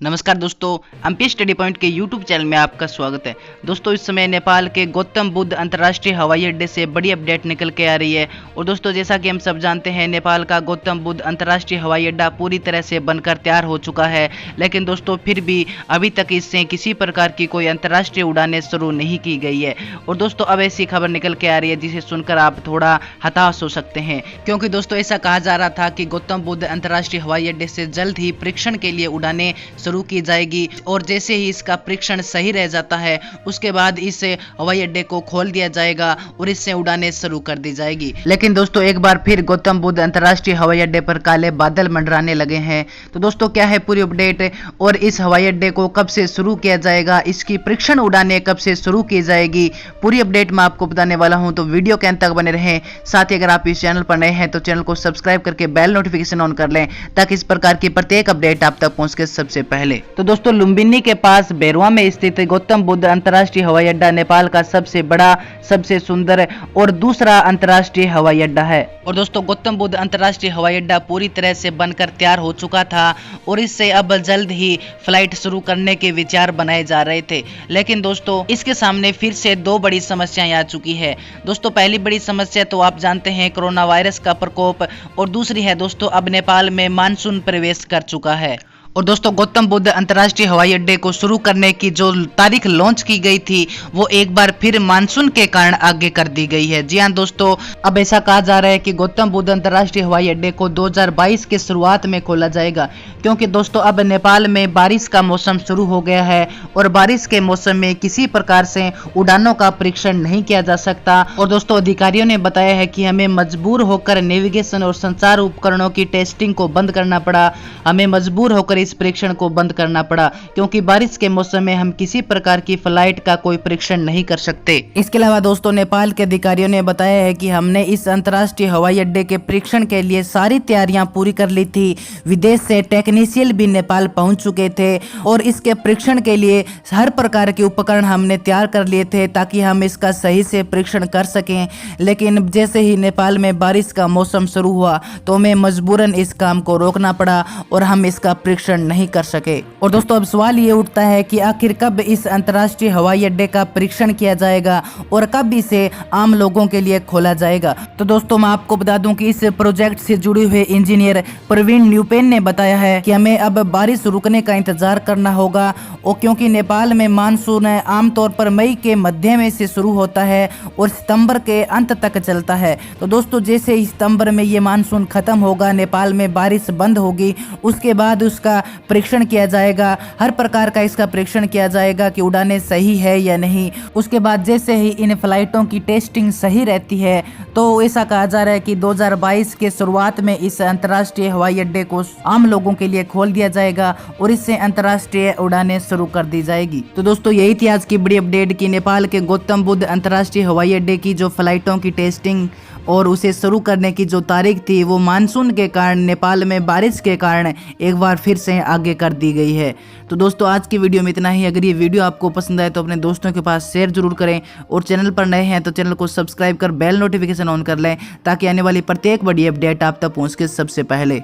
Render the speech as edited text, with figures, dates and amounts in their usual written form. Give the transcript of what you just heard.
नमस्कार दोस्तों, MP study point के यूट्यूब चैनल में आपका स्वागत है। दोस्तों इस समय नेपाल के गौतम बुद्ध अंतर्राष्ट्रीय हवाई अड्डे से बड़ी अपडेट निकल के आ रही है। और दोस्तों जैसा कि हम सब जानते हैं, नेपाल का गौतम बुद्ध अंतर्राष्ट्रीय हवाई अड्डा पूरी तरह से बनकर तैयार हो चुका है। लेकिन दोस्तों फिर भी अभी तक इससे किसी प्रकार की कोई अंतर्राष्ट्रीय उड़ानें शुरू नहीं की गई है। और दोस्तों अब ऐसी खबर निकल के आ रही है जिसे सुनकर आप थोड़ा हताश हो सकते हैं, क्योंकि दोस्तों ऐसा कहा जा रहा था कि गौतम बुद्ध अंतर्राष्ट्रीय हवाई अड्डे से जल्द ही परीक्षण के लिए उड़ानें शुरू की जाएगी। और जैसे ही इसका परीक्षण सही रह जाता है उसके बाद इस हवाई अड्डे को खोल दिया जाएगा और इससे उड़ानें शुरू कर दी जाएगी। लेकिन दोस्तों एक बार फिर गौतम बुद्ध अंतर्राष्ट्रीय हवाई अड्डे पर काले बादल मंडराने लगे हैं। तो दोस्तों क्या है पूरी अपडेट और इस हवाई अड्डे को कब से शुरू किया जाएगा, इसकी परीक्षण उड़ानें कब से शुरू की जाएगी, पूरी अपडेट मैं आपको बताने वाला हूं। तो वीडियो के अंत तक बने रहें। साथ ही अगर आप इस चैनल पर नए हैं तो चैनल को सब्सक्राइब करके बेल नोटिफिकेशन ऑन कर लें ताकि इस प्रकार की प्रत्येक अपडेट आप तक पहुंच के सबसे पहले। तो दोस्तों लुम्बिनी के पास बेरवा में स्थित गौतम बुद्ध अंतर्राष्ट्रीय हवाई अड्डा नेपाल का सबसे बड़ा, सबसे सुंदर और दूसरा अंतर्राष्ट्रीय हवाई अड्डा है। और दोस्तों गौतम बुद्ध अंतर्राष्ट्रीय हवाई अड्डा पूरी तरह से बनकर तैयार हो चुका था और इससे अब जल्द ही फ्लाइट शुरू करने के विचार बनाए जा रहे थे। लेकिन दोस्तों इसके सामने फिर से दो बड़ी समस्याएं आ चुकी है। दोस्तों पहली बड़ी समस्या तो आप जानते हैं कोरोना वायरस का प्रकोप, और दूसरी है दोस्तों अब नेपाल में मानसून प्रवेश कर चुका है। और दोस्तों गौतम बुद्ध अंतर्राष्ट्रीय हवाई अड्डे को शुरू करने की जो तारीख लॉन्च की गई थी वो एक बार फिर मानसून के कारण आगे कर दी गई है। जी हां दोस्तों, अब ऐसा कहा जा रहा है कि गौतम बुद्ध अंतर्राष्ट्रीय हवाई अड्डे को 2022 के शुरुआत में खोला जाएगा, क्योंकि दोस्तों अब नेपाल में बारिश का मौसम शुरू हो गया है और बारिश के मौसम में किसी प्रकार से उड़ानों का परीक्षण नहीं किया जा सकता। और दोस्तों अधिकारियों ने बताया है कि हमें मजबूर होकर नेविगेशन और संचार उपकरणों की टेस्टिंग को बंद करना पड़ा, हमें मजबूर होकर इस परीक्षण को बंद करना पड़ा, क्योंकि बारिश के मौसम में हम किसी प्रकार की फ्लाइट का कोई परीक्षण नहीं कर सकते। इसके अलावा दोस्तों नेपाल के अधिकारियों ने बताया है कि हमने इस अंतर्राष्ट्रीय हवाई अड्डे के परीक्षण के लिए सारी तैयारियां पूरी कर ली थी। विदेश से टेक्नीशियन भी नेपाल पहुंच चुके थे और इसके परीक्षण के लिए हर प्रकार के उपकरण हमने तैयार कर लिए थे ताकि हम इसका सही से परीक्षण कर सकें। लेकिन जैसे ही नेपाल में बारिश का मौसम शुरू हुआ तो हमें मजबूरन इस काम को रोकना पड़ा और हम इसका परीक्षण नहीं कर सके। और दोस्तों अब सवाल ये उठता है कि आखिर कब इस अंतर्राष्ट्रीय हवाई अड्डे का परीक्षण किया जाएगा और कब इसे आम लोगों के लिए खोला जाएगा। तो दोस्तों मैं आपको बता दूं कि इस प्रोजेक्ट से जुड़े हुए इंजीनियर प्रवीण ल्यूपेन ने बताया है कि हमें अब बारिश रुकने का इंतजार करना होगा, और क्योंकि नेपाल में मानसून आमतौर पर मई के मध्य में से शुरू होता है और सितंबर के अंत तक चलता है। तो दोस्तों जैसे ही सितंबर में ये मानसून खत्म होगा, नेपाल में बारिश बंद होगी, उसके बाद उसका परीक्षण किया जाएगा। हर प्रकार का इसका परीक्षण किया जाएगा कि उड़ानें सही है या नहीं। उसके बाद जैसे ही इन फ्लाइटों की टेस्टिंग सही रहती है तो ऐसा कहा जा रहा है कि 2022 के शुरुआत में इस अंतर्राष्ट्रीय हवाई अड्डे को आम लोगों के लिए खोल दिया जाएगा और इससे अंतर्राष्ट्रीय उड़ानें शुरू कर दी जाएगी। तो दोस्तों यही थी आज की बड़ी अपडेट कि नेपाल के गौतम बुद्ध अंतर्राष्ट्रीय हवाई अड्डे की जो फ्लाइटों की टेस्टिंग और उसे शुरू करने की जो तारीख थी वो मानसून के कारण, नेपाल में बारिश के कारण एक बार फिर से आगे कर दी गई है। तो दोस्तों आज की वीडियो में इतना ही। अगर ये वीडियो आपको पसंद आए तो अपने दोस्तों के पास शेयर जरूर करें और चैनल पर नए हैं तो चैनल को सब्सक्राइब कर बेल नोटिफिकेशन ऑन कर लें ताकि आने वाली प्रत्येक बड़ी अपडेट आप तक पहुँच के सबसे पहले।